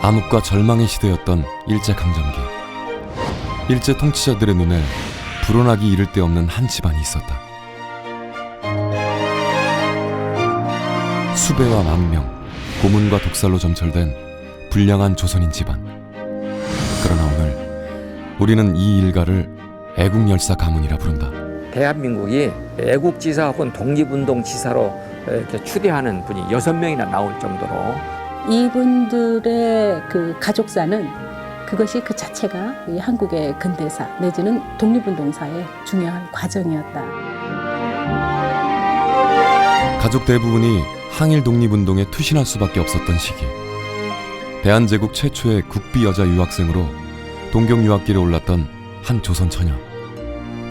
암흑과 절망의 시대였던 일제강점기. 일제 통치자들의 눈에 불어나기 이를 데 없는 한 집안이 있었다. 수배와 망명, 고문과 독살로 점철된 불량한 조선인 집안. 그러나 오늘 우리는 이 일가를 애국열사 가문이라 부른다. 대한민국이 애국지사 혹은 독립운동지사로 이렇게 추대하는 분이 6명이나 나올 정도로 이분들의 그 가족사는 그것이 그 자체가 이 한국의 근대사 내지는 독립운동사의 중요한 과정이었다. 가족 대부분이 항일 독립운동에 투신할 수밖에 없었던 시기. 대한제국 최초의 국비 여자 유학생으로 동경 유학길에 올랐던 한 조선 처녀.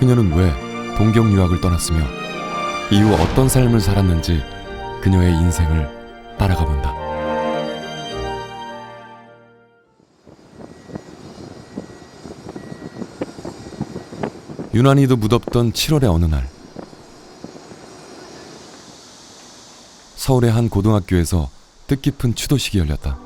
그녀는 왜 동경 유학을 떠났으며 이후 어떤 삶을 살았는지 그녀의 인생을 따라가 본다. 유난히도 무덥던 7월의 어느 날, 서울의 한 고등학교에서 뜻깊은 추도식이 열렸다.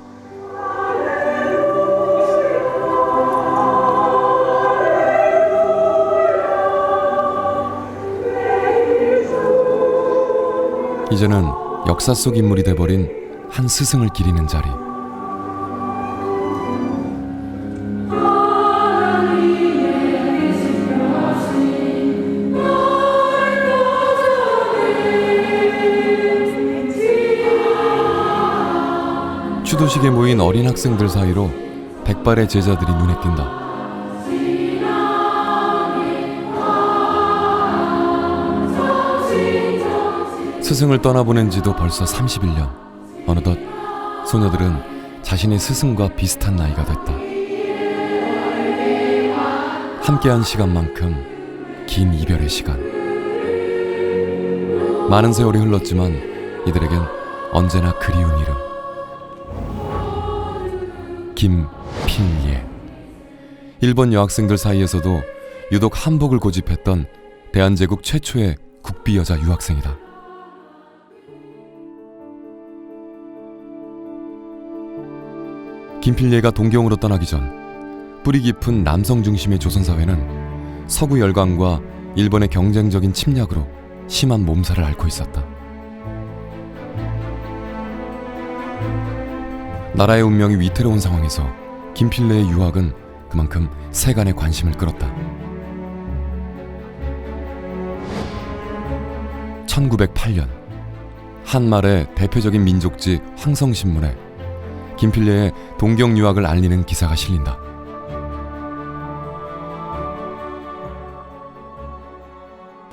이제는 역사 속 인물이 돼버린 한 스승을 기리는 자리. 추도식에 모인 어린 학생들 사이로 백발의 제자들이 눈에 띈다. 스승을 떠나보낸 지도 벌써 31년. 어느덧 소녀들은 자신의 스승과 비슷한 나이가 됐다. 함께한 시간만큼 긴 이별의 시간. 많은 세월이 흘렀지만 이들에겐 언제나 그리운 이름. 김필예. 일본 여학생들 사이에서도 유독 한복을 고집했던 대한제국 최초의 국비 여자 유학생이다. 김필예가 동경으로 떠나기 전 뿌리 깊은 남성 중심의 조선사회는 서구 열강과 일본의 경쟁적인 침략으로 심한 몸살을 앓고 있었다. 나라의 운명이 위태로운 상황에서 김필예의 유학은 그만큼 세간의 관심을 끌었다. 1908년 한말의 대표적인 민족지 황성신문에 김필예의 동경 유학을 알리는 기사가 실린다.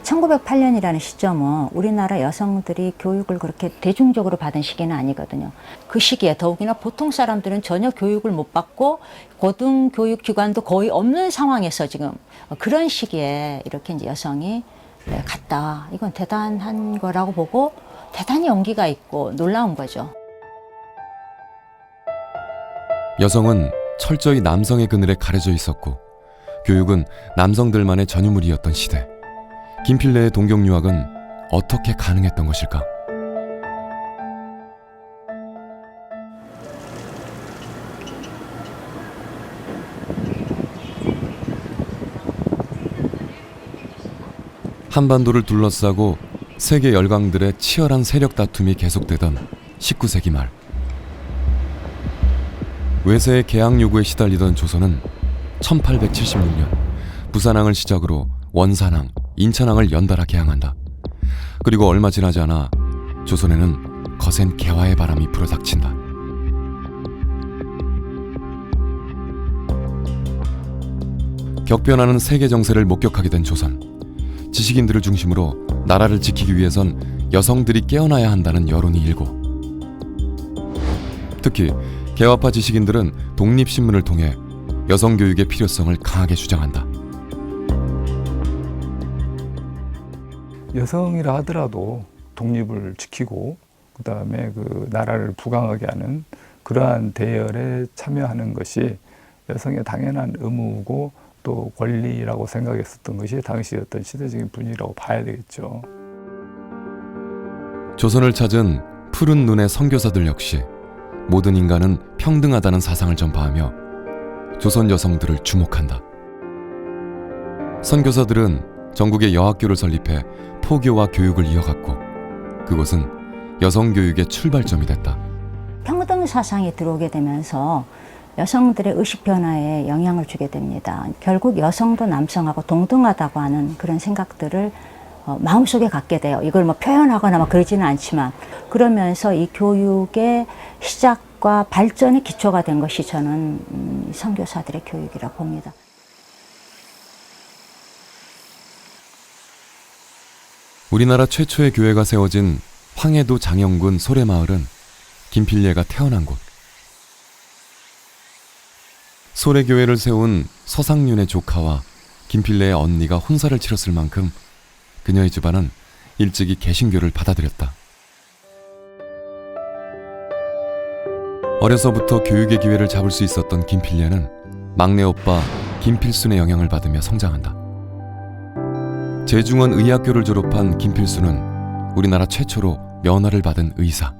(1908년이라는) 시점은 우리나라 여성들이 교육을 그렇게 대중적으로 받은 시기는 아니거든요. 그 시기에 더욱이나 보통 사람들은 전혀 교육을 못 받고 고등교육기관도 거의 없는 상황에서 지금 그런 시기에 이렇게 이제 여성이 갔다. 이건 대단한 거라고 보고 대단히 용기가 있고 놀라운 거죠. 여성은 철저히 남성의 그늘에 가려져 있었고 교육은 남성들만의 전유물이었던 시대. 김필예의 동경 유학은 어떻게 가능했던 것일까? 한반도를 둘러싸고 세계 열강들의 치열한 세력 다툼이 계속되던 19세기 말, 외세의 개항 요구에 시달리던 조선은 1876년 부산항을 시작으로 원산항, 인천항을 연달아 개항한다. 그리고 얼마 지나지 않아 조선에는 거센 개화의 바람이 불어닥친다. 격변하는 세계 정세를 목격하게 된 조선. 지식인들을 중심으로 나라를 지키기 위해선 여성들이 깨어나야 한다는 여론이 일고, 특히 개화파 지식인들은 독립신문을 통해 여성 교육의 필요성을 강하게 주장한다. 여성이라 하더라도 독립을 지키고 그다음에 그 나라를 부강하게 하는 그러한 대열에 참여하는 것이 여성의 당연한 의무고 또 권리라고 생각했었던 것이 당시 어떤 시대적인 분위기라고 봐야 되겠죠. 조선을 찾은 푸른 눈의 선교사들 역시 모든 인간은 평등하다는 사상을 전파하며 조선 여성들을 주목한다. 선교사들은 전국에 여학교를 설립해 포교와 교육을 이어갔고 그곳은 여성 교육의 출발점이 됐다. 평등 사상이 들어오게 되면서 여성들의 의식 변화에 영향을 주게 됩니다. 결국 여성도 남성하고 동등하다고 하는 그런 생각들을 마음속에 갖게 돼요. 이걸 뭐 표현하거나 막 그러지는 않지만 그러면서 이 교육의 시작과 발전의 기초가 된 것이 저는 선교사들의 교육이라고 봅니다. 우리나라 최초의 교회가 세워진 황해도 장영군 소래마을은 김필례가 태어난 곳. 소래교회를 세운 서상륜의 조카와 김필례의 언니가 혼사를 치렀을 만큼 그녀의 집안은 일찍이 개신교를 받아들였다. 어려서부터 교육의 기회를 잡을 수 있었던 김필례는 막내 오빠 김필순의 영향을 받으며 성장한다. 제중원 의학교를 졸업한 김필순은 우리나라 최초로 면허를 받은 의사.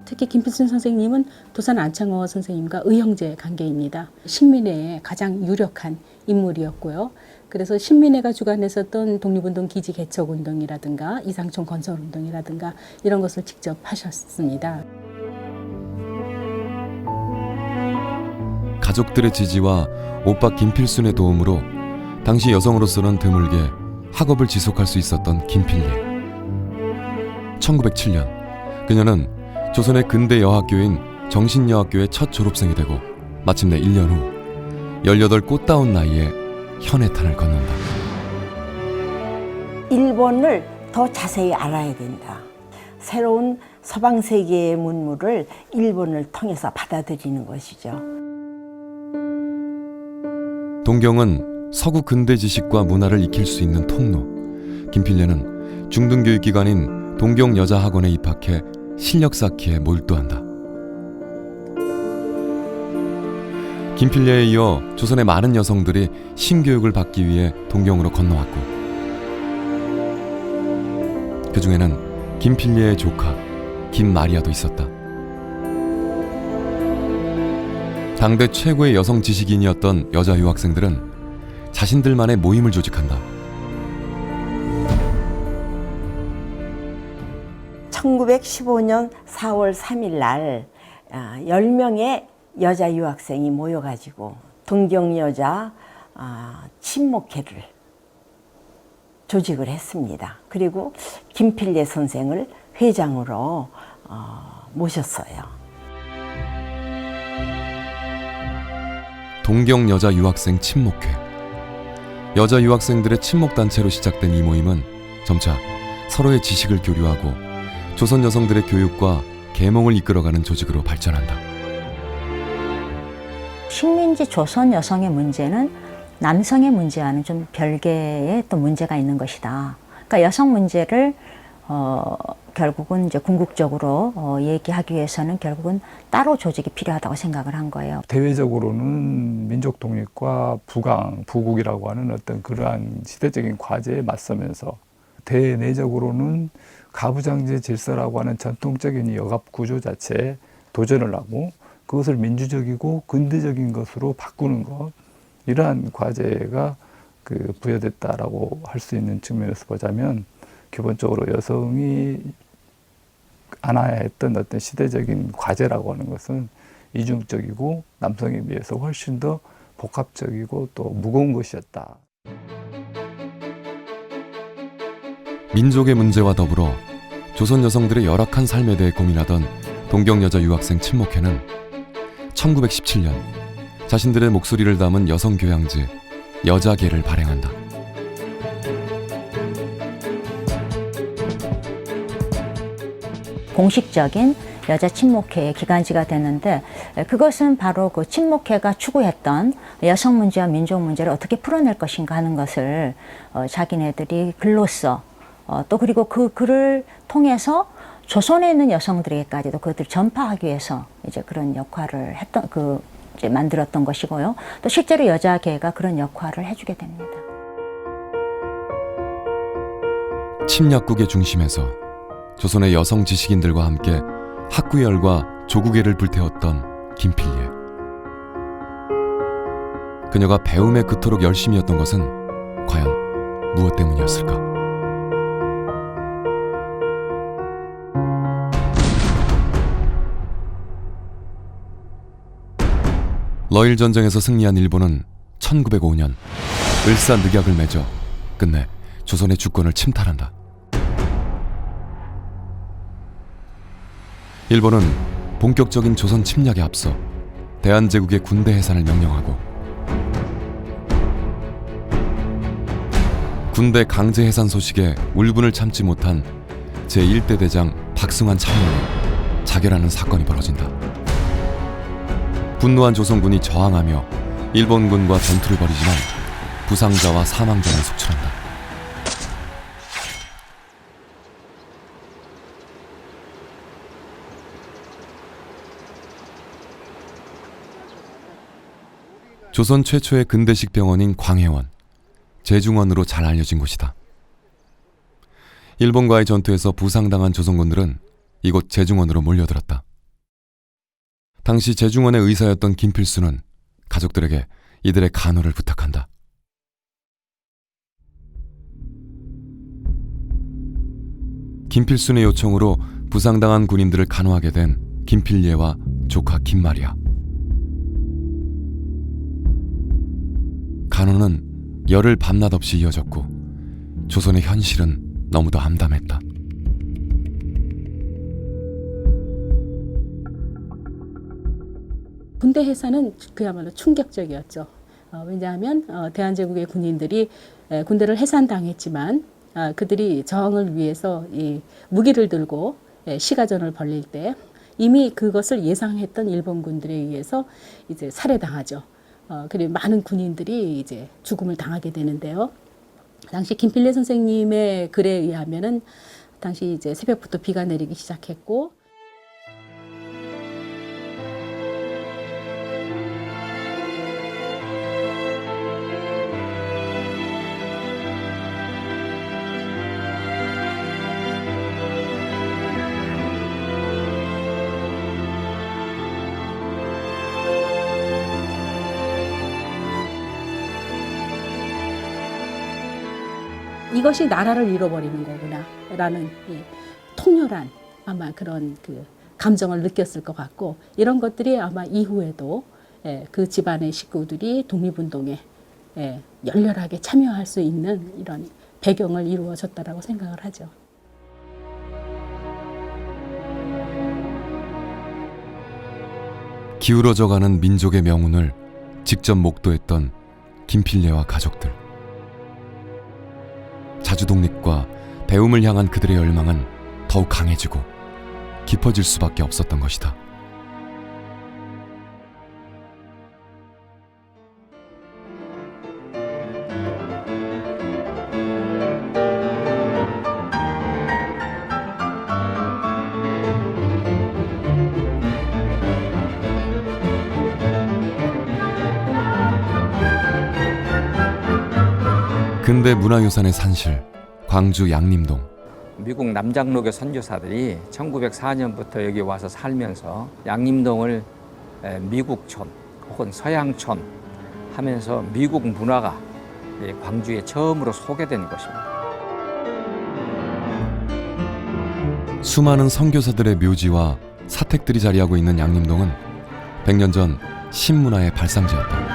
특히 김필순 선생님은 부산 안창호 선생님과 의형제 관계입니다. 신민회의 가장 유력한 인물이었고요. 그래서 신민회가 주관했었던 독립운동 기지 개척운동이라든가 이상촌 건설운동이라든가 이런 것을 직접 하셨습니다. 가족들의 지지와 오빠 김필순의 도움으로 당시 여성으로서는 드물게 학업을 지속할 수 있었던 김필례. 1907년 그녀는 조선의 근대 여학교인 정신여학교의 첫 졸업생이 되고 마침내 1년 후 18 꽃다운 나이에 현해탄을 건넌다. 일본을 더 자세히 알아야 된다. 새로운 서방 세계의 문물을 일본을 통해서 받아들이는 것이죠. 동경은 서구 근대 지식과 문화를 익힐 수 있는 통로. 김필례는 중등교육기관인 동경여자학원에 입학해 실력 쌓기에 몰두한다. 김필례에 이어 조선의 많은 여성들이 신교육을 받기 위해 동경으로 건너왔고 그 중에는 김필례의 조카 김마리아도 있었다. 당대 최고의 여성 지식인이었던 여자 유학생들은 자신들만의 모임을 조직한다. 1915년 4월 3일 날 10명의 여자 유학생이 모여가지고 동경여자 친목회를 조직을 했습니다. 그리고 김필례 선생을 회장으로 모셨어요. 동경여자 유학생 친목회. 여자 유학생들의 친목단체로 시작된 이 모임은 점차 서로의 지식을 교류하고 조선 여성들의 교육과 계몽을 이끌어가는 조직으로 발전한다. 식민지 조선 여성의 문제는 남성의 문제와는 좀 별개의 또 문제가 있는 것이다. 그러니까 여성 문제를 결국은 이제 궁극적으로 얘기하기 위해서는 결국은 따로 조직이 필요하다고 생각을 한 거예요. 대외적으로는 민족 독립과 부강, 부국이라고 하는 어떤 그러한 시대적인 과제에 맞서면서 대내적으로는 가부장제 질서라고 하는 전통적인 이 억압 구조 자체에 도전을 하고 그것을 민주적이고 근대적인 것으로 바꾸는 것, 이러한 과제가 부여됐다라고 할 수 있는 측면에서 보자면 기본적으로 여성이 안아야 했던 어떤 시대적인 과제라고 하는 것은 이중적이고 남성에 비해서 훨씬 더 복합적이고 또 무거운 것이었다. 민족의 문제와 더불어 조선 여성들의 열악한 삶에 대해 고민하던 동경여자 유학생 친목회는 1917년 자신들의 목소리를 담은 여성 교양지 여자계를 발행한다. 공식적인 여자 친목회의 기관지가 되는데 그것은 바로 그 친목회가 추구했던 여성 문제와 민족 문제를 어떻게 풀어낼 것인가 하는 것을 자기네들이 글로써 또 그리고 그 글을 통해서 조선에 있는 여성들에게까지도 그것들을 전파하기 위해서 이제 그런 역할을 했던 이제 만들었던 것이고요. 또 실제로 여자계가 그런 역할을 해주게 됩니다. 침략국의 중심에서 조선의 여성 지식인들과 함께 학구열과 조국애를 불태웠던 김필예. 그녀가 배움에 그토록 열심이었던 것은 과연 무엇 때문이었을까? 러일 전쟁에서 승리한 일본은 1905년 을사늑약을 맺어 끝내 조선의 주권을 침탈한다. 일본은 본격적인 조선 침략에 앞서 대한제국의 군대 해산을 명령하고 군대 강제 해산 소식에 울분을 참지 못한 제1대 대장 박승환 참모를 자결하는 사건이 벌어진다. 분노한 조선군이 저항하며 일본군과 전투를 벌이지만 부상자와 사망자만 속출한다. 조선 최초의 근대식 병원인 광해원, 제중원으로 잘 알려진 곳이다. 일본과의 전투에서 부상당한 조선군들은 이곳 제중원으로 몰려들었다. 당시 제중원의 의사였던 김필수는 가족들에게 이들의 간호를 부탁한다. 김필순의 요청으로 부상당한 군인들을 간호하게 된 김필예와 조카 김마리아. 간호는 열흘 밤낮 없이 이어졌고 조선의 현실은 너무도 암담했다. 군대 해산은 그야말로 충격적이었죠. 왜냐하면 대한제국의 군인들이 군대를 해산당했지만 그들이 저항을 위해서 이 무기를 들고 시가전을 벌릴 때 이미 그것을 예상했던 일본군들에 의해서 이제 살해당하죠. 그리고 많은 군인들이 이제 죽음을 당하게 되는데요. 당시 김필래 선생님의 글에 의하면은 당시 이제 새벽부터 비가 내리기 시작했고 이것이 나라를 잃어버리는 거구나 라는 통렬한 아마 그런 그 감정을 느꼈을 것 같고 이런 것들이 아마 이후에도 그 집안의 식구들이 독립운동에 열렬하게 참여할 수 있는 이런 배경을 이루어졌다라고 생각을 하죠. 기울어져가는 민족의 명운을 직접 목도했던 김필예와 가족들. 자주독립과 배움을 향한 그들의 열망은 더욱 강해지고 깊어질 수밖에 없었던 것이다. 근대 문화유산의 산실, 광주 양림동. 미국 남장로교 선교사들이 1904년부터 여기 와서 살면서 양림동을 미국촌 혹은 서양촌 하면서 미국 문화가 광주에 처음으로 소개된 곳입니다. 수많은 선교사들의 묘지와 사택들이 자리하고 있는 양림동은 100년 전 신문화의 발상지였다.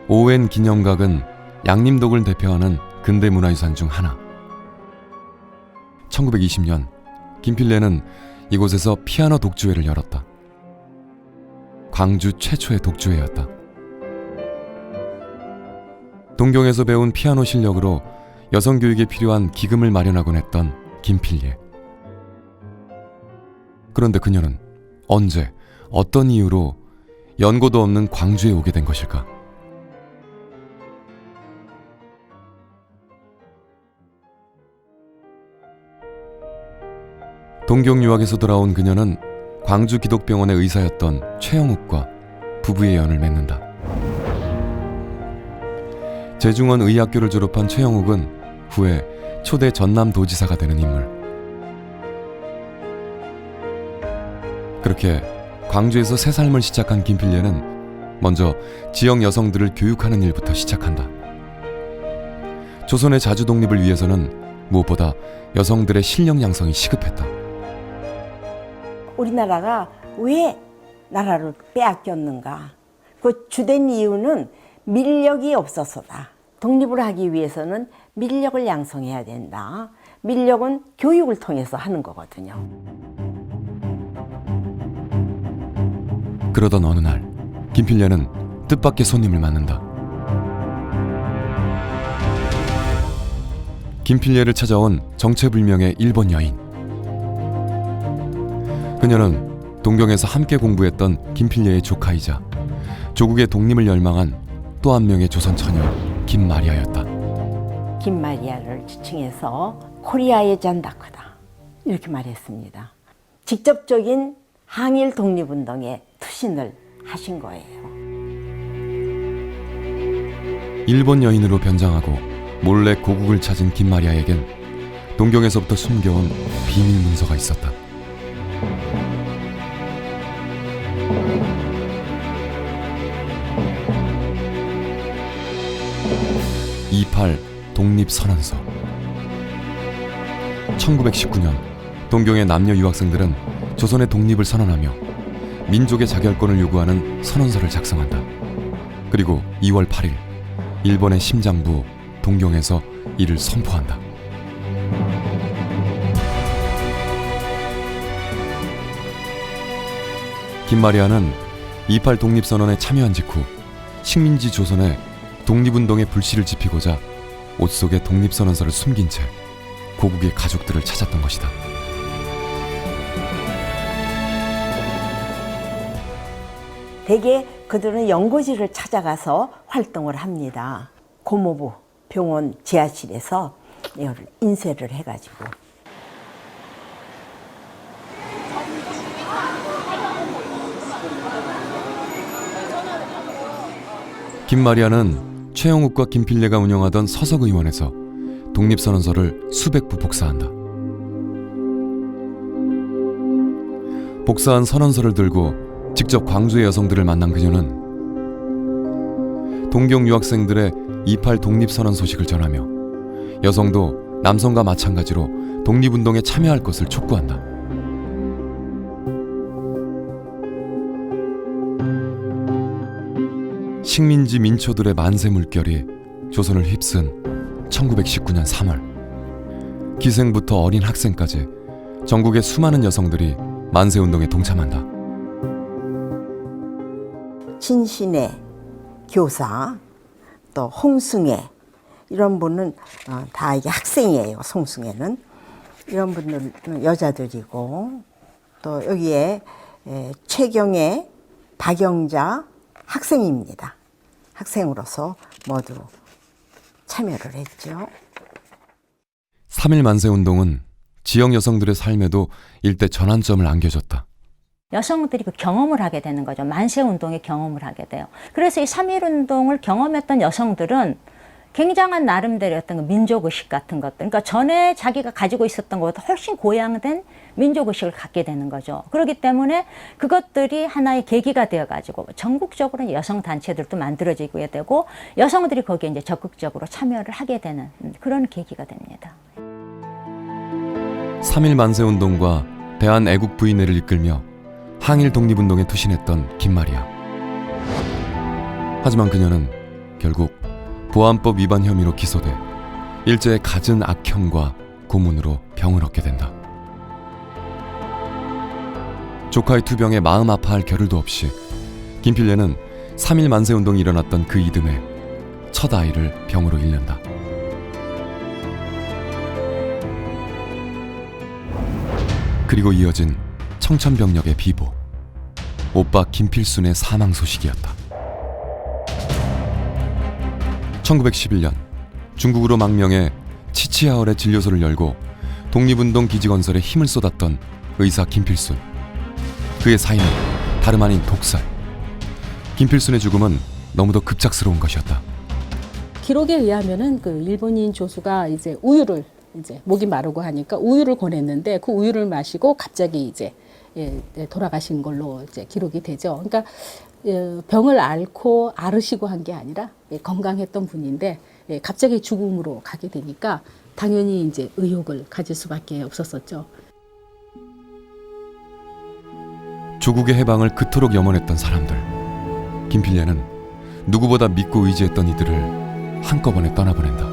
오웬 기념각은 양림동을 대표하는 근대문화유산 중 하나. 1920년 김필래는 이곳에서 피아노 독주회를 열었다. 광주 최초의 독주회였다. 동경에서 배운 피아노 실력으로 여성 교육에 필요한 기금을 마련하곤 했던 김필예. 그런데 그녀는 언제 어떤 이유로 연고도 없는 광주에 오게 된 것일까? 동경 유학에서 돌아온 그녀는 광주 기독병원의 의사였던 최영욱과 부부의 연을 맺는다. 제중원 의학교를 졸업한 최영욱은 후에 초대 전남도지사가 되는 인물. 그렇게 광주에서 새 삶을 시작한 김필례는 먼저 지역 여성들을 교육하는 일부터 시작한다. 조선의 자주 독립을 위해서는 무엇보다 여성들의 실력 양성이 시급했다. 우리나라가 왜 나라를 빼앗겼는가? 그 주된 이유는 민력이 없어서다. 독립을 하기 위해서는 민력을 양성해야 된다. 민력은 교육을 통해서 하는 거거든요. 그러던 어느 날 김필례는 뜻밖의 손님을 만난다. 김필례를 찾아온 정체불명의 일본 여인. 그녀는 동경에서 함께 공부했던 김필례의 조카이자 조국의 독립을 열망한 또 한 명의 조선 처녀 김마리아였다. 김마리아를 지칭해서 코리아의 잔다크다 이렇게 말했습니다. 직접적인 항일 독립운동에 투신을 하신 거예요. 일본 여인으로 변장하고 몰래 고국을 찾은 김마리아에겐 동경에서부터 숨겨온 비밀 문서가 있었다. 28 독립선언서. 1919년 동경의 남녀 유학생들은 조선의 독립을 선언하며 민족의 자결권을 요구하는 선언서를 작성한다. 그리고 2월 8일 일본의 심장부 동경에서 이를 선포한다. 김마리아는 28 독립선언에 참여한 직후 식민지 조선에 독립운동의 불씨를 지피고자 옷 속에 독립선언서를 숨긴 채 고국의 가족들을 찾았던 것이다. 대개 그들은 연고지를 찾아가서 활동을 합니다. 고모부 병원 지하실에서 이거를 인쇄를 해가지고. 김마리아는 최영욱과 김필례가 운영하던 서석의원에서 독립선언서를 수백 부 복사한다. 복사한 선언서를 들고 직접 광주의 여성들을 만난 그녀는 동경 유학생들의 28 독립선언 소식을 전하며 여성도 남성과 마찬가지로 독립운동에 참여할 것을 촉구한다. 식민지 민초들의 만세 물결이 조선을 휩쓴 1919년 3월, 기생부터 어린 학생까지 전국의 수많은 여성들이 만세운동에 동참한다. 진신의 교사, 또 홍승애 이런 분은 다 이게 학생이에요. 송승애는 이런 분들은 여자들이고, 또 여기에 최경애, 박영자 학생입니다. 학생으로서 모두 참여를 했죠. 3.1 만세운동은 지역 여성들의 삶에도 일대 전환점을 안겨줬다. 여성들이 그 경험을 하게 되는 거죠. 만세운동의 경험을 하게 돼요. 그래서 이 3.1운동을 경험했던 여성들은 굉장한 나름대로 어떤 그 민족의식 같은 것들, 그러니까 전에 자기가 가지고 있었던 것보다 훨씬 고양된 민족의식을 갖게 되는 거죠. 그렇기 때문에 그것들이 하나의 계기가 되어가지고 전국적으로 여성단체들도 만들어지게 되고 여성들이 거기에 이제 적극적으로 참여를 하게 되는 그런 계기가 됩니다. 3.1 만세운동과 대한애국부인회를 이끌며 항일 독립운동에 투신했던 김마리아. 하지만 그녀는 결국 보안법 위반 혐의로 기소돼 일제의 갖은 악형과 고문으로 병을 얻게 된다. 조카의 투병에 마음 아파할 겨를도 없이 김필례는 3.1 만세운동이 일어났던 그 이듬해 첫 아이를 병으로 잃는다. 그리고 이어진 청천벽력의 비보, 오빠 김필순의 사망 소식이었다. 1911년 중국으로 망명해 치치하얼의 진료소를 열고 독립운동 기지 건설에 힘을 쏟았던 의사 김필순. 그의 사인은 다름 아닌 독살. 김필순의 죽음은 너무도 급작스러운 것이었다. 기록에 의하면은 그 일본인 조수가 이제 우유를 이제 목이 마르고 하니까 우유를 권했는데 그 우유를 마시고 갑자기 이제 돌아가신 걸로 이제 기록이 되죠. 그러니까 병을 앓고 앓으시고 한 게 아니라 건강했던 분인데 갑자기 죽음으로 가게 되니까 당연히 이제 의혹을 가질 수밖에 없었었죠. 조국의 해방을 그토록 염원했던 사람들. 김필례는 누구보다 믿고 의지했던 이들을 한꺼번에 떠나보낸다.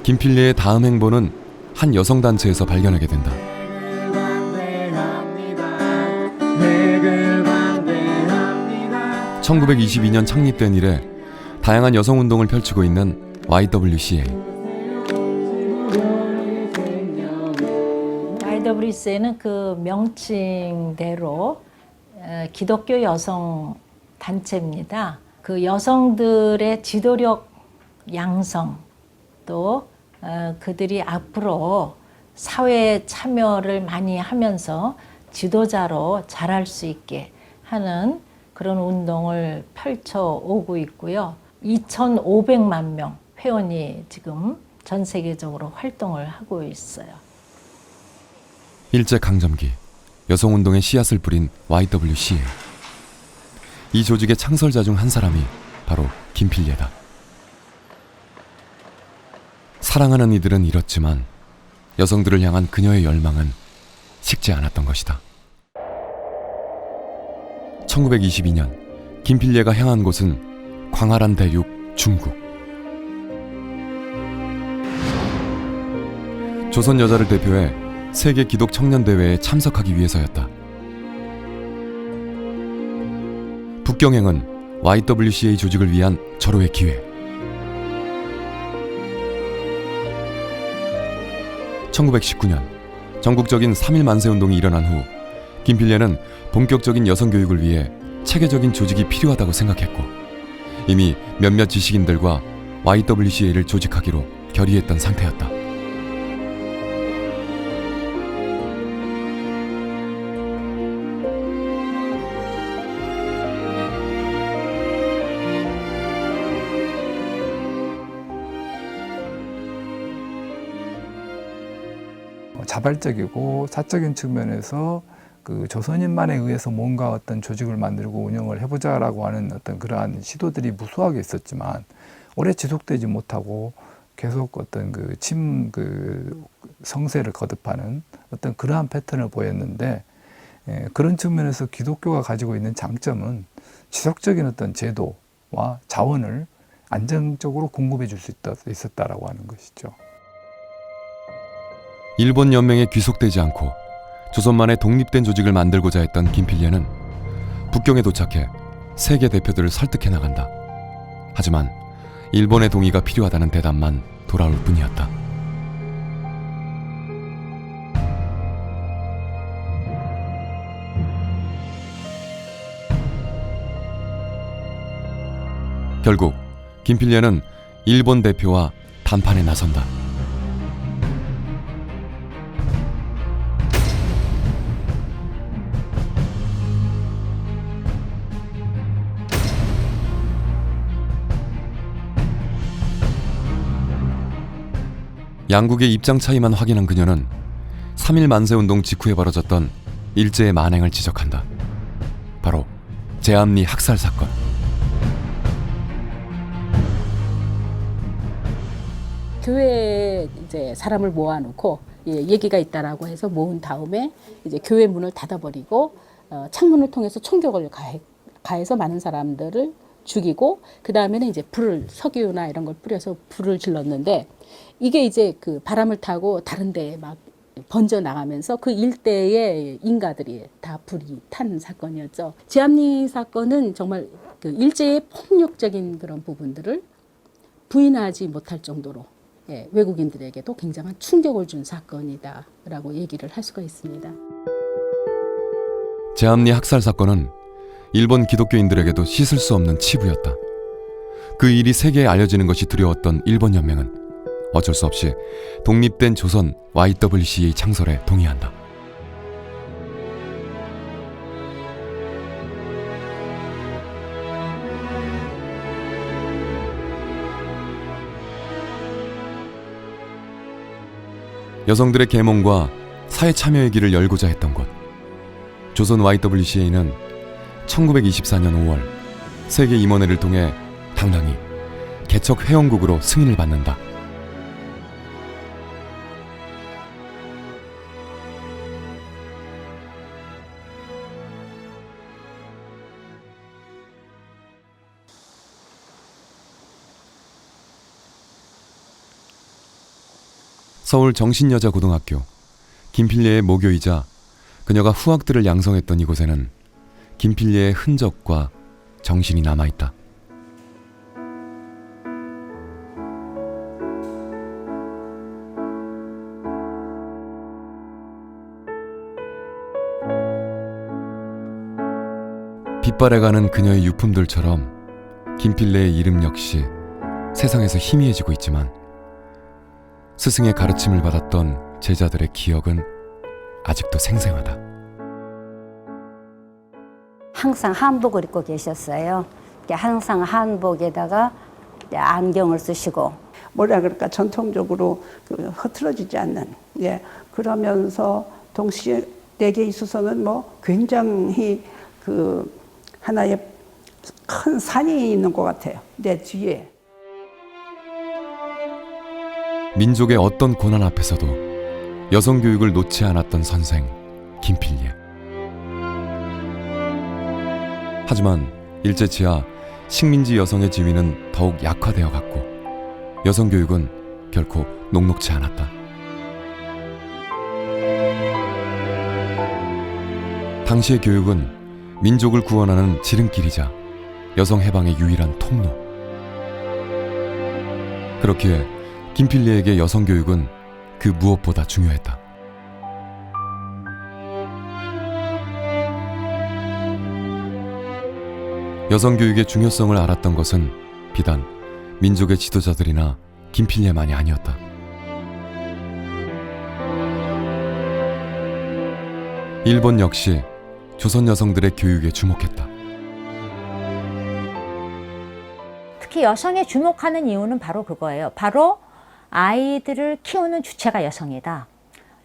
김필례의 다음 행보는 한 여성단체에서 발견하게 된다. (1922년) 창립된 이래 다양한 여성운동을 펼치고 있는 YWCA. YWCA는 그 명칭대로 기독교 여성 단체입니다. 그 여성들의 지도력 양성, 또 그들이 앞으로 사회 참여를 많이 하면서 지도자로 자랄 수 있게 하는 그런 운동을 펼쳐오고 있고요. 2,500만 명 회원이 지금 전 세계적으로 활동을 하고 있어요. 일제강점기 여성운동의 씨앗을 뿌린 YWCA. 이 조직의 창설자 중 한 사람이 바로 김필례다. 사랑하는 이들은 잃었지만 여성들을 향한 그녀의 열망은 식지 않았던 것이다. 1922년 김필례가 향한 곳은 광활한 대륙 중국. 조선 여자를 대표해 세계 기독 청년 대회에 참석하기 위해서였다. 북경행은 YWCA 조직을 위한 절호의 기회. 1919년 전국적인 3.1 만세운동이 일어난 후 김필례는 본격적인 여성교육을 위해 체계적인 조직이 필요하다고 생각했고 이미 몇몇 지식인들과 YWCA를 조직하기로 결의했던 상태였다. 자발적이고 사적인 측면에서 그 조선인만에 의해서 뭔가 어떤 조직을 만들고 운영을 해보자라고 하는 어떤 그러한 시도들이 무수하게 있었지만 오래 지속되지 못하고 계속 어떤 그 성세를 거듭하는 어떤 그러한 패턴을 보였는데, 그런 측면에서 기독교가 가지고 있는 장점은 지속적인 어떤 제도와 자원을 안정적으로 공급해 줄 수 있었다라고 하는 것이죠. 일본 연맹에 귀속되지 않고 조선만의 독립된 조직을 만들고자 했던 김필례는 북경에 도착해 세계 대표들을 설득해 나간다. 하지만 일본의 동의가 필요하다는 대답만 돌아올 뿐이었다. 결국 김필례는 일본 대표와談判에 나선다. 양국의 입장 차이만 확인한 그녀는 3.1 만세운동 직후에 벌어졌던 일제의 만행을 지적한다. 바로 제암리 학살 사건. 교회에 이제 사람을 모아놓고 얘기가 있다라고 해서 모은 다음에 이제 교회 문을 닫아버리고 창문을 통해서 총격을 가해서 많은 사람들을 죽이고 그 다음에는 이제 불을 석유나 이런 걸 뿌려서 불을 질렀는데 이게 이제 그 바람을 타고 다른 데에 막 번져 나가면서 그 일대의 인가들이 다 불이 탄 사건이었죠. 제암리 사건은 정말 그 일제의 폭력적인 그런 부분들을 부인하지 못할 정도로 외국인들에게도 굉장한 충격을 준 사건이다라고 얘기를 할 수가 있습니다. 제암리 학살 사건은 일본 기독교인들에게도 씻을 수 없는 치부였다. 그 일이 세계에 알려지는 것이 두려웠던 일본 연맹은 어쩔 수 없이 독립된 조선 YWCA 창설에 동의한다. 여성들의 계몽과 사회 참여의 길을 열고자 했던 곳. 조선 YWCA는 1924년 5월 세계 임원회를 통해 당당히 개척 회원국으로 승인을 받는다. 서울 정신여자고등학교, 김필례의 모교이자 그녀가 후학들을 양성했던 이곳에는 김필례의 흔적과 정신이 남아있다. 빛발해가는 그녀의 유품들처럼 김필례의 이름 역시 세상에서 희미해지고 있지만 스승의 가르침을 받았던 제자들의 기억은 아직도 생생하다. 항상 한복을 입고 계셨어요. 항상 한복에다가 안경을 쓰시고 뭐라 그럴까 전통적으로 흐트러지지 않는 그러면서 동시에 내게 있어서는 뭐 굉장히 하나의 큰 산이 있는 것 같아요. 내 뒤에. 민족의 어떤 고난 앞에서도 여성 교육을 놓지 않았던 선생 김필례. 하지만 일제치하 식민지 여성의 지위는 더욱 약화되어 갔고 여성 교육은 결코 녹록지 않았다. 당시의 교육은 민족을 구원하는 지름길이자 여성 해방의 유일한 통로. 그렇기에 김필례에게 여성 교육은 그 무엇보다 중요했다. 여성 교육의 중요성을 알았던 것은 비단 민족의 지도자들이나 김필례만이 아니었다. 일본 역시 조선 여성들의 교육에 주목했다. 특히 여성에 주목하는 이유는 바로 그거예요. 바로 아이들을 키우는 주체가 여성이다.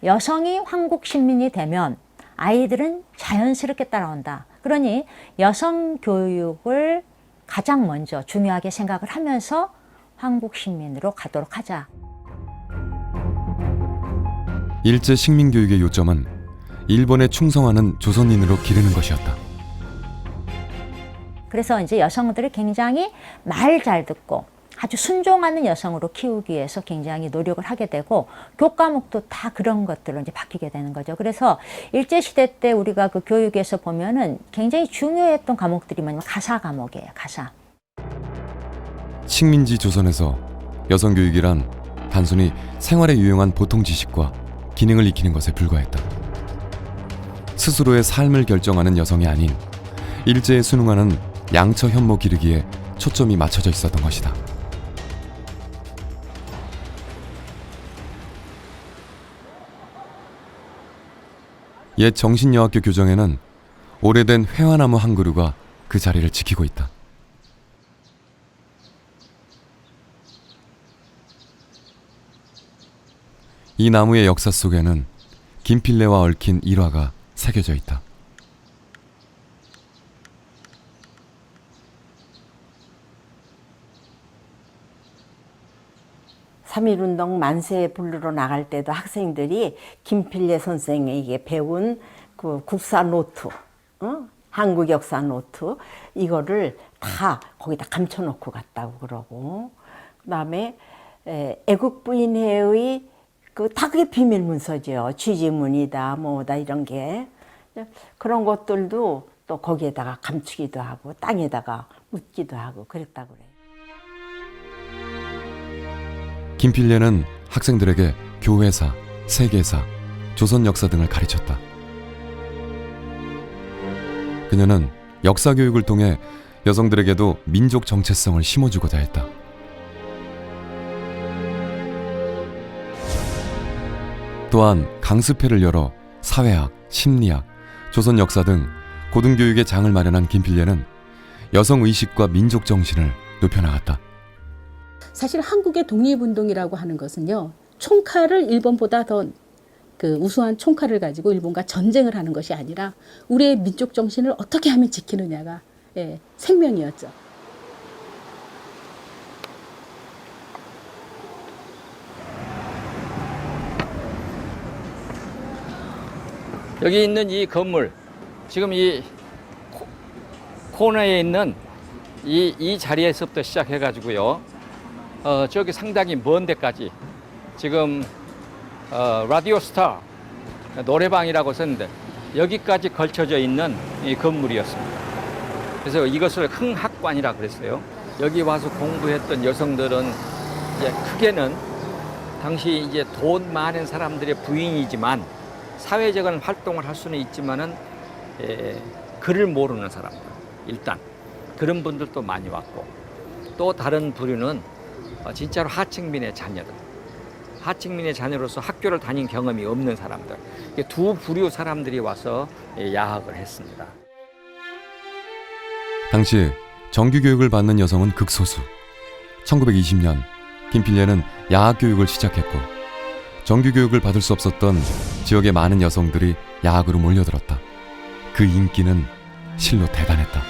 여성이 황국 신민이 되면 아이들은 자연스럽게 따라온다. 그러니 여성 교육을 가장 먼저 중요하게 생각을 하면서 황국 신민으로 가도록 하자. 일제 식민 교육의 요점은 일본에 충성하는 조선인으로 기르는 것이었다. 그래서 이제 여성들을 굉장히 말 잘 듣고 아주 순종하는 여성으로 키우기 위해서 굉장히 노력을 하게 되고 교과목도 다 그런 것들로 이제 바뀌게 되는 거죠. 그래서 일제시대 때 우리가 그 교육에서 보면은 굉장히 중요했던 과목들이 뭐냐면 가사 과목이에요. 가사. 식민지 조선에서 여성 교육이란 단순히 생활에 유용한 보통 지식과 기능을 익히는 것에 불과했다. 스스로의 삶을 결정하는 여성이 아닌 일제에 순응하는 양처 현모 기르기에 초점이 맞춰져 있었던 것이다. 옛 정신여학교 교정에는 오래된 회화나무 한 그루가 그 자리를 지키고 있다. 이 나무의 역사 속에는 김필례와 얽힌 일화가 새겨져 있다. 삼일운동 만세 부르러 나갈 때도 학생들이 김필례 선생에게 배운 그 국사 노트, 한국 역사 노트 이거를 다 거기다 감춰놓고 갔다고 그러고, 그다음에 애국 부인회의 다 그게 비밀 문서죠. 취지문이다, 뭐다 이런 게 그런 것들도 또 거기에다가 감추기도 하고 땅에다가 묻기도 하고 그랬다고 그래요. 김필례는 학생들에게 교회사, 세계사, 조선 역사 등을 가르쳤다. 그녀는 역사 교육을 통해 여성들에게도 민족 정체성을 심어주고자 했다. 또한 강습회를 열어 사회학, 심리학, 조선 역사 등 고등교육의 장을 마련한 김필례는 여성의식과 민족정신을 높여나갔다. 사실 한국의 독립운동이라고 하는 것은요, 총칼을 일본보다 더 우수한 총칼을 가지고 일본과 전쟁을 하는 것이 아니라 우리의 민족 정신을 어떻게 하면 지키느냐가 생명이었죠. 여기 있는 이 건물, 지금 이 코너에 있는 이 자리에서부터 시작해가지고요, 저기 상당히 먼 데까지 지금 라디오 스타 노래방이라고 썼는데 여기까지 걸쳐져 있는 이 건물이었습니다. 그래서 이것을 흥학관이라고 그랬어요. 여기 와서 공부했던 여성들은 이제 크게는 당시 이제 돈 많은 사람들의 부인이지만 사회적인 활동을 할 수는 있지만은 글을 모르는 사람들, 일단 그런 분들도 많이 왔고, 또 다른 부류는 진짜로 하층민의 자녀들, 하층민의 자녀로서 학교를 다닌 경험이 없는 사람들, 두 부류 사람들이 와서 야학을 했습니다. 당시 정규교육을 받는 여성은 극소수. 1920년 김필례는 야학 교육을 시작했고, 정규교육을 받을 수 없었던 지역의 많은 여성들이 야학으로 몰려들었다. 그 인기는 실로 대단했다.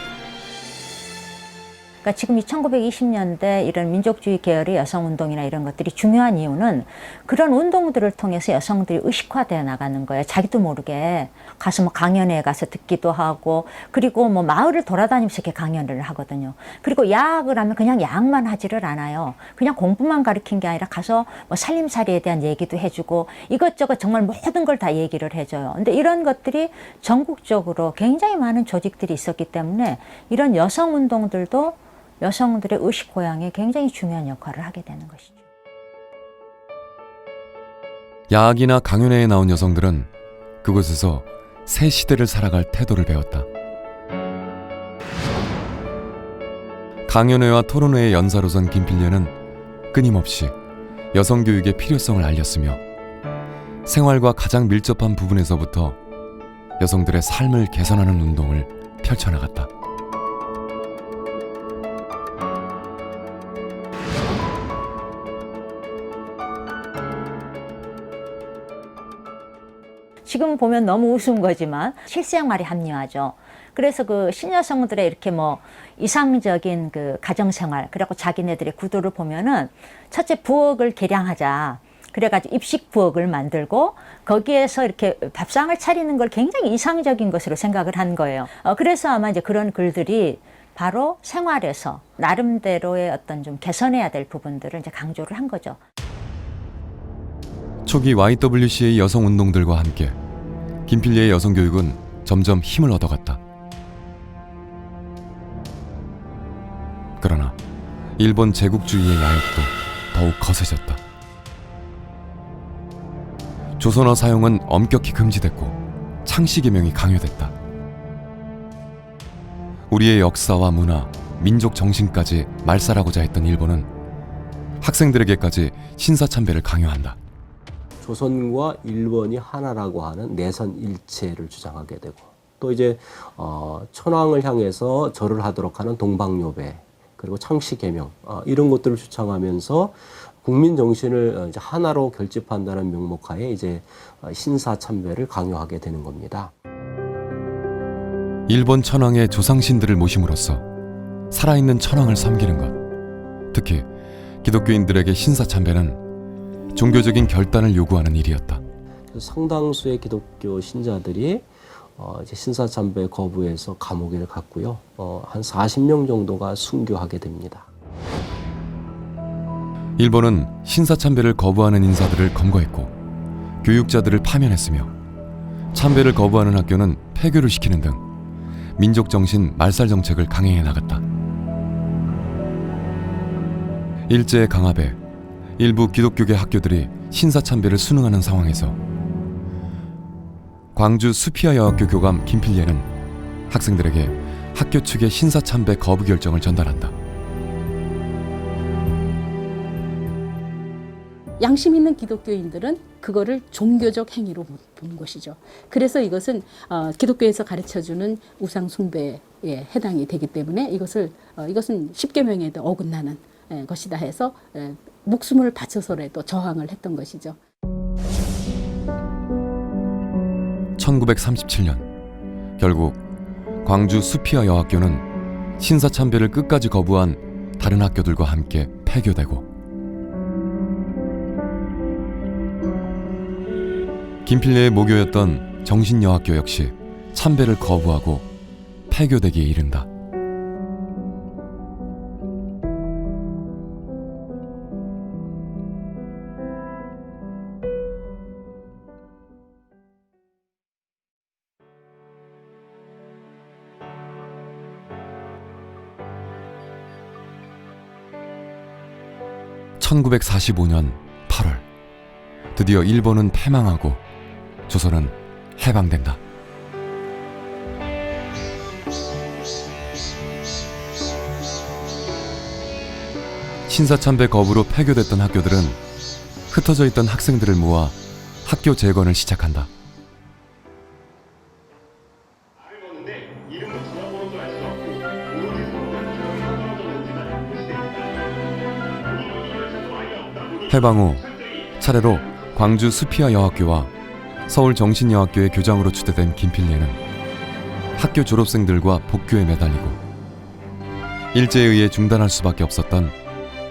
그러니까 지금 이 1920년대 이런 민족주의 계열의 여성운동이나 이런 것들이 중요한 이유는 그런 운동들을 통해서 여성들이 의식화되어 나가는 거예요. 자기도 모르게 가서 뭐 강연회에 가서 듣기도 하고, 그리고 뭐 마을을 돌아다니면서 이렇게 강연을 하거든요. 그리고 야학을 하면 그냥 야학만 하지를 않아요. 그냥 공부만 가르친 게 아니라 가서 뭐 살림살이에 대한 얘기도 해주고 이것저것 정말 모든 걸 다 얘기를 해줘요. 근데 이런 것들이 전국적으로 굉장히 많은 조직들이 있었기 때문에 이런 여성운동들도 여성들의 의식 고양에 굉장히 중요한 역할을 하게 되는 것이죠. 야학이나 강연회에 나온 여성들은 그곳에서 새 시대를 살아갈 태도를 배웠다. 강연회와 토론회의 연사로 선 김필례는 끊임없이 여성교육의 필요성을 알렸으며 생활과 가장 밀접한 부분에서부터 여성들의 삶을 개선하는 운동을 펼쳐나갔다. 지금 보면 너무 우스운 거지만 실생활이 합리화죠. 그래서 그 신여성들의 이렇게 뭐 이상적인 그 가정생활, 그리고 자기네들의 구도를 보면은 첫째 부엌을 개량하자. 그래가지고 입식 부엌을 만들고 거기에서 이렇게 밥상을 차리는 걸 굉장히 이상적인 것으로 생각을 한 거예요. 그래서 아마 이제 그런 글들이 바로 생활에서 나름대로의 어떤 좀 개선해야 될 부분들을 이제 강조를 한 거죠. 초기 YWCA 여성운동들과 함께 김필례의 여성교육은 점점 힘을 얻어갔다. 그러나 일본 제국주의의 야욕도 더욱 거세졌다. 조선어 사용은 엄격히 금지됐고 창씨개명이 강요됐다. 우리의 역사와 문화, 민족 정신까지 말살하고자 했던 일본은 학생들에게까지 신사참배를 강요한다. 조선과 일본이 하나라고 하는 내선 일체를 주장하게 되고, 또 이제 천황을 향해서 절을 하도록 하는 동방요배, 그리고 창씨개명, 이런 것들을 주창하면서 국민 정신을 이제 하나로 결집한다는 명목하에 이제 신사참배를 강요하게 되는 겁니다. 일본 천황의 조상신들을 모심으로써 살아있는 천황을 섬기는 것, 특히 기독교인들에게 신사참배는 종교적인 결단을 요구하는 일이었다. 상당수의 기독교 신자들이 이제 신사참배 거부해서 감옥에 갔고요. 한 40명 정도가 순교하게 됩니다. 일본은 신사참배를 거부하는 인사들을 검거했고 교육자들을 파면했으며 참배를 거부하는 학교는 폐교를 시키는 등 민족정신 말살 정책을 강행해 나갔다. 일제의 강압에 일부 기독교계 학교들이 신사참배를 수능하는 상황에서 광주 수피아 여학교 교감 김필례는 학생들에게 학교 측에 신사참배 거부 결정을 전달한다. 양심 있는 기독교인들은 그거를 종교적 행위로 본 것이죠. 그래서 이것은 기독교에서 가르쳐주는 우상 숭배에 해당이 되기 때문에 이것은 10계명에도 어긋나는 것이다 해서 목숨을 바쳐서라도 저항을 했던 것이죠. 1937년 결국 광주 수피아 여학교는 신사참배를 끝까지 거부한 다른 학교들과 함께 폐교되고 김필례의 모교였던 정신여학교 역시 참배를 거부하고 폐교되기에 이른다. (1945년 8월) 드디어 일본은 패망하고 조선은 해방된다. 신사참배 거부로 폐교됐던 학교들은 흩어져 있던 학생들을 모아 학교 재건을 시작한다. 해방 후 차례로 광주 수피아 여학교와 서울 정신여학교의 교장으로 추대된 김필례는 학교 졸업생들과 복교에 매달리고 일제에 의해 중단할 수밖에 없었던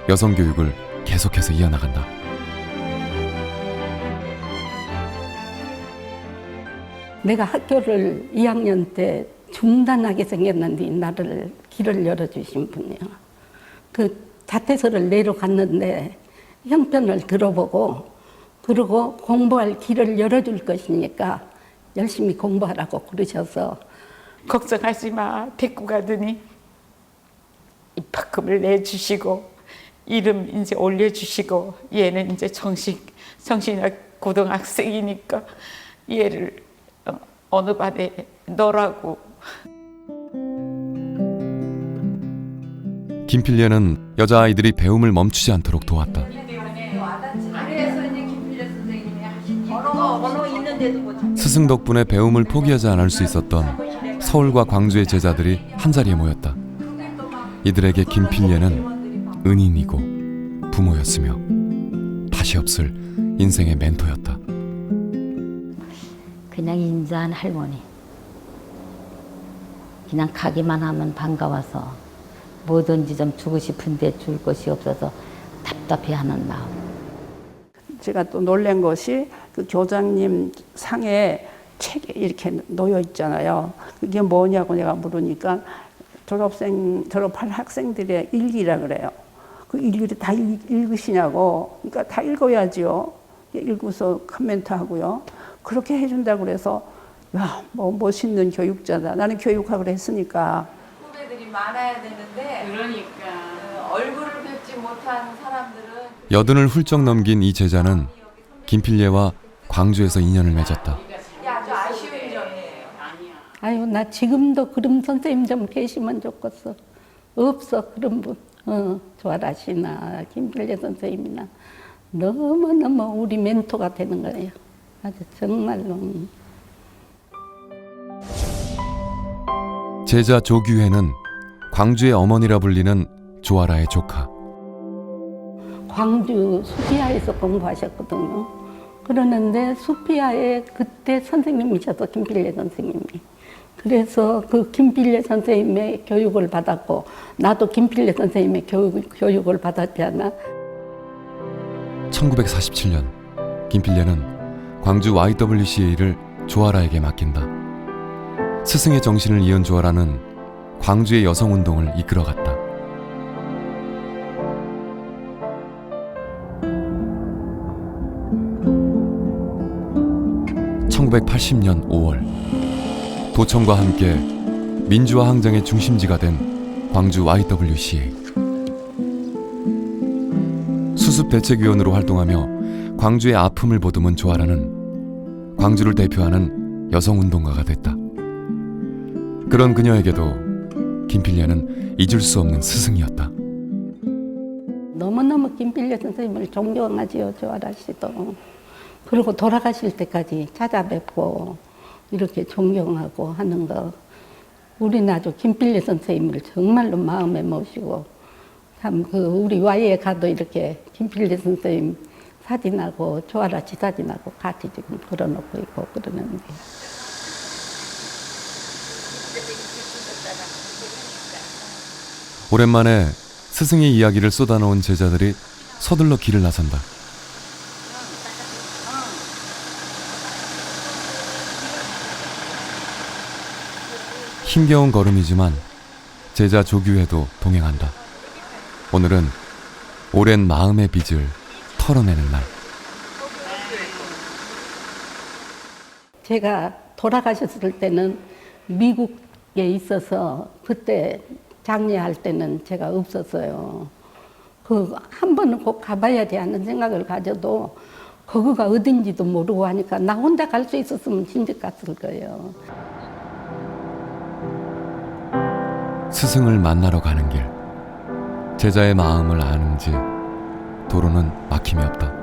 여성교육을 계속해서 이어나간다. 내가 학교를 2학년 때 중단하게 생겼는데 나를 길을 열어주신 분이요. 그 자퇴서를 내려갔는데 형편을 들어보고 그리고 공부할 길을 열어줄 것이니까 열심히 공부하라고 그러셔서 걱정하지 마. 데리고 가더니 입학금을 내주시고 이름 이제 올려주시고 얘는 이제 정신학 고등학생이니까 얘를 어느 반에 넣으라고. 김필례는 여자아이들이 배움을 멈추지 않도록 도왔다. 스승 덕분에 배움을 포기하지 않을 수 있었던 서울과 광주의 제자들이 한자리에 모였다. 이들에게 김필례는 은인이고 부모였으며 다시 없을 인생의 멘토였다. 그냥 인자한 할머니. 그냥 가기만 하면 반가워서 뭐든지 좀 주고 싶은데 줄 것이 없어서 답답해하는 마음. 제가 또 놀란 것이 그 교장님 상에 책에 이렇게 놓여 있잖아요. 그게 뭐냐고 내가 물으니까 졸업할 학생들의 일기라 그래요. 그 일기를 다 읽으시냐고. 그러니까 다 읽어야지요. 읽고서 코멘트 하고요. 그렇게 해준다고 그래서 야, 뭐 멋있는 교육자다. 나는 교육학을 했으니까. 후배들이 많아야 되는데 그러니까 얼굴을 뵙지 못한 사람들은 여든을 훌쩍 넘긴 이 제자는 김필례와 광주에서 인연을 맺었다. 아주 아쉬운 점이에요. 아유, 나 지금도 그런 선생님 좀 계시면 좋겠어. 없어, 그런 분. 조아라씨나 김필례 선생님이나 너무너무 우리 멘토가 되는 거예요. 아주 정말로. 제자 조규혜는 광주의 어머니라 불리는 조아라의 조카. 광주 수피아에서 공부하셨거든요. 그러는데 수피아에 그때 선생님이셔서 김필례 선생님이. 그래서 그 김필례 선생님의 교육을 받았고 나도 김필례 선생님의 교육을 받았잖아. 1947년 김필례는 광주 YWCA를 조아라에게 맡긴다. 스승의 정신을 이은 조아라는 광주의 여성운동을 이끌어갔다. 1980년 5월 도청과 함께 민주화 항쟁의 중심지가 된 광주 YWCA. 수습대책위원으로 활동하며 광주의 아픔을 보듬은 조아라는 광주를 대표하는 여성운동가가 됐다. 그런 그녀에게도 김필례는 잊을 수 없는 스승이었다. 너무너무 김필례 선생님을 존경하지요, 조아라 씨도. 그리고 돌아가실 때까지 찾아뵙고 이렇게 존경하고 하는 거. 우리는 아주 김필례 선생님을 정말로 마음에 모시고 참 우리 Y에 가도 이렇게 김필례 선생님 사진하고 조아라 씨 사진하고 같이 지금 걸어놓고 있고 그러는데. 오랜만에 스승의 이야기를 쏟아놓은 제자들이 서둘러 길을 나선다. 힘겨운 걸음이지만 제자 조규회도 동행한다. 오늘은 오랜 마음의 빚을 털어내는 날. 제가 돌아가셨을 때는 미국에 있어서 그때 장례할 때는 제가 없었어요. 한 번은 꼭 가봐야지 하는 생각을 가져도 거기가 어딘지도 모르고 하니까 나 혼자 갈 수 있었으면 진짜 갔을 거예요. 스승을 만나러 가는 길. 제자의 마음을 아는지 도로는 막힘이 없다.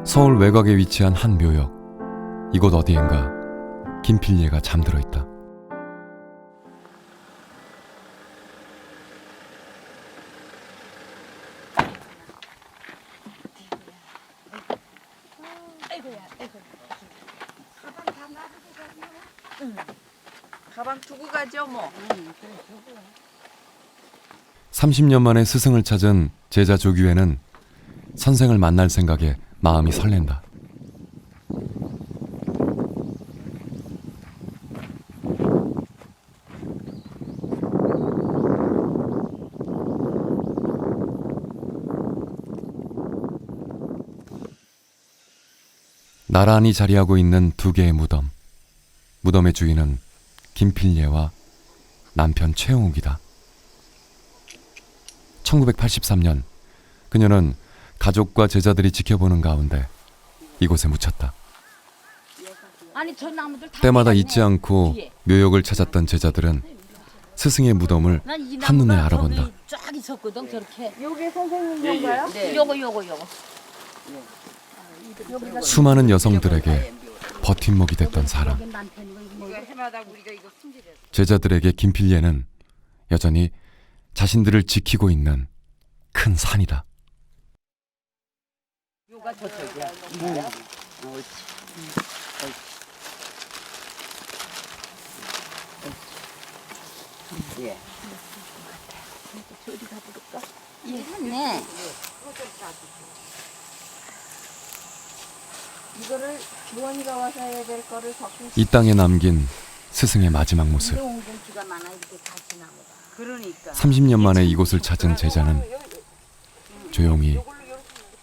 서울 외곽에 위치한 한 묘역. 이곳 어디엔가 김필례가 잠들어 있다. 가방 두고 가죠 뭐. 30년 만에 스승을 찾은 제자 조규회는 선생을 만날 생각에 마음이 설렌다. 나란히 자리하고 있는 두 개의 무덤. 무덤의 주인은 김필례와 남편 최용욱이다. 1983년 그녀는 가족과 제자들이 지켜보는 가운데 이곳에 묻혔다. 때마다 잊지 않고 묘역을 찾았던 제자들은 스승의 무덤을 한눈에 알아본다. 쫙 있었거든 저렇게. 요게 선생님 건가요? 네. 요거. 수많은 여성들에게 버팀목이 됐던 사람. 제자들에게 김필례는 여전히 자신들을 지키고 있는 큰 산이다. 요가 저쪽이야. 예. 저리 가볼까? 네. 이거를 주원이가 와서 해야 될 거를 적금. 이 땅에 남긴 스승의 마지막 모습. 그러니까. 30년 만에 이곳을 찾은 제자는 조용히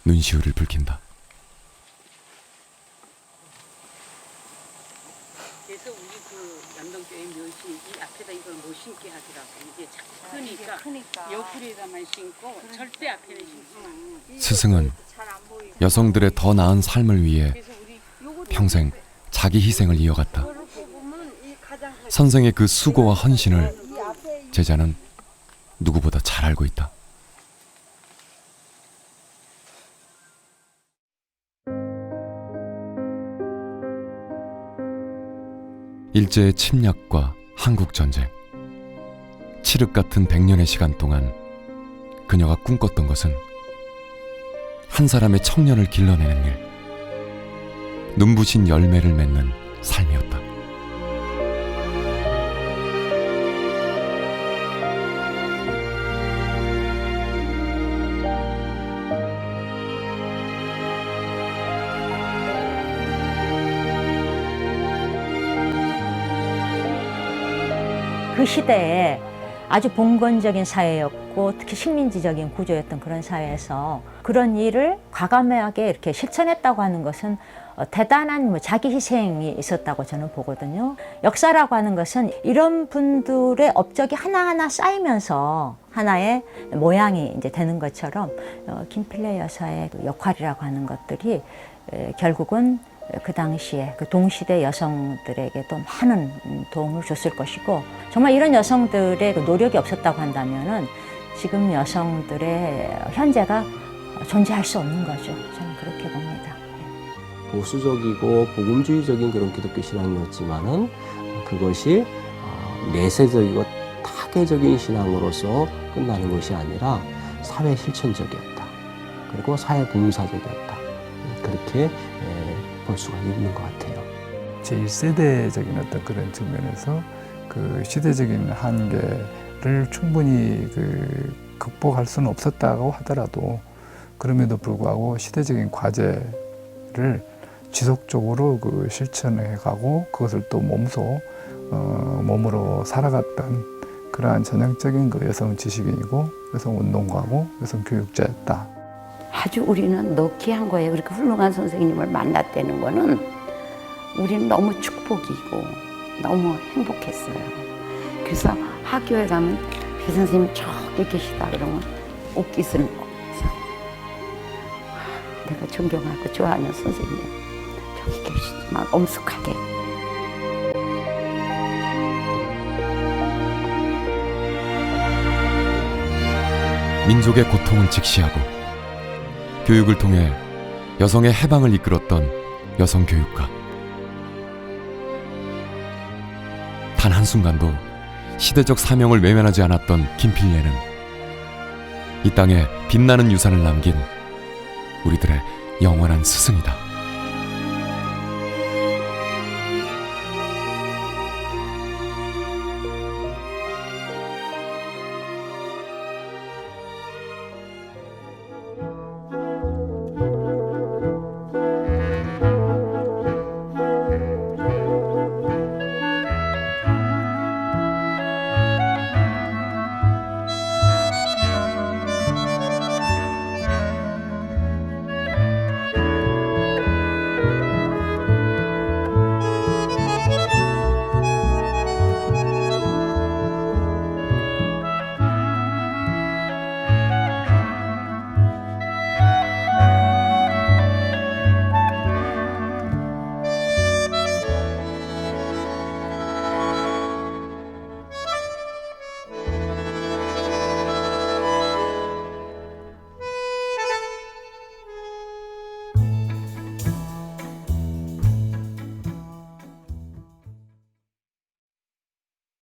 눈시울을 붉힌다. 그래서 우리 남동교회 묘시 이 앞에다 이걸 못 신게 하더라고. 이게 크니까 옆구리에다만 신고 절대 앞에는 신고. 스승은 여성들의 더 나은 삶을 위해 평생 자기 희생을 이어갔다. 선생의 그 수고와 헌신을 제자는 누구보다 잘 알고 있다. 일제의 침략과 한국전쟁, 칠흑 같은 100년의 시간 동안 그녀가 꿈꿨던 것은 한 사람의 청년을 길러내는 일, 눈부신 열매를 맺는 삶이었다. 그 시대에 아주 봉건적인 사회였고 특히 식민지적인 구조였던 그런 사회에서 그런 일을 과감하게 이렇게 실천했다고 하는 것은 대단한 자기 희생이 있었다고 저는 보거든요. 역사라고 하는 것은 이런 분들의 업적이 하나하나 쌓이면서 하나의 모양이 이제 되는 것처럼 김필래 여사의 그 역할이라고 하는 것들이 결국은 그 당시에 그 동시대 여성들에게도 많은 도움을 줬을 것이고, 정말 이런 여성들의 그 노력이 없었다고 한다면은 지금 여성들의 현재가 존재할 수 없는 거죠. 저는 그렇게 봅니다. 보수적이고 복음주의적인 그런 기독교 신앙이었지만은 그것이 내세적이고 타계적인 신앙으로서 끝나는 것이 아니라 사회 실천적이었다. 그리고 사회 봉사적이었다. 그렇게 볼 수가 있는 것 같아요. 제1세대적인 어떤 그런 측면에서 그 시대적인 한계를 충분히 극복할 수는 없었다고 하더라도, 그럼에도 불구하고 시대적인 과제를 지속적으로 실천해 가고 그것을 또 몸으로 살아갔던 그러한 전형적인 여성 지식인이고 여성 운동가고 여성 교육자였다. 아주 우리는 너키한 거예요. 그렇게 훌륭한 선생님을 만났다는 거는 우리는 너무 축복이고 너무 행복했어요. 그래서 학교에 가면 그 선생님이 저기 계시다 그러면 옷깃을 보면서 내가 존경하고 좋아하는 선생님 저기 계시지만 엄숙하게. 민족의 고통을 직시하고 교육을 통해 여성의 해방을 이끌었던 여성 교육가. 단 한순간도 시대적 사명을 외면하지 않았던 김필래는 이 땅에 빛나는 유산을 남긴 우리들의 영원한 스승이다.